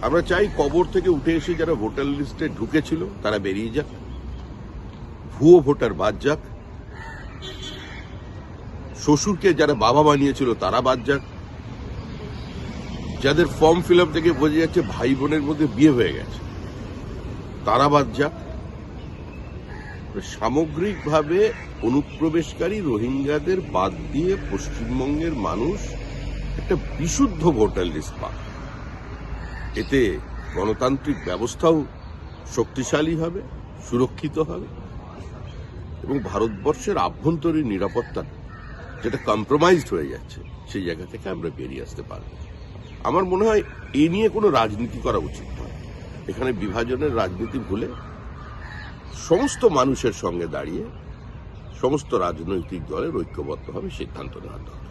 আমরা চাই কবর থেকে উঠে এসে যারা ভোটার লিস্টে ঢুকেছিল তারা বেরিয়ে যাক, ভুয়ো ভোটার বাদ যাক, শ্বশুরকে যারা বাবা বানিয়েছিল তারা বাদ যাক, যাদের ফর্ম ফিল আপ থেকে বোঝা যাচ্ছে ভাই বোনের মধ্যে বিয়ে হয়ে গেছে তারা বাদ যাক। সামগ্রিকভাবে অনুপ্রবেশকারী রোহিঙ্গাদের বাদ দিয়ে পশ্চিমবঙ্গের মানুষ একটা বিশুদ্ধ ভোটার লিস্ট পাক। এতে গণতান্ত্রিক ব্যবস্থাও শক্তিশালী হবে, সুরক্ষিত হবে এবং ভারতবর্ষের আভ্যন্তরীণ নিরাপত্তা যেটা কম্প্রোমাইজড হয়ে যাচ্ছে সেই জায়গা থেকে আমরা বেরিয়ে আসতে পারব। আমার মনে হয় এ নিয়ে কোনো রাজনীতি করা উচিত নয়। এখানে বিভাজনের রাজনীতি ভুলে সমস্ত মানুষের সঙ্গে দাঁড়িয়ে সমস্ত রাজনৈতিক দলের ঐক্যবদ্ধভাবে সিদ্ধান্ত নেওয়া দরকার।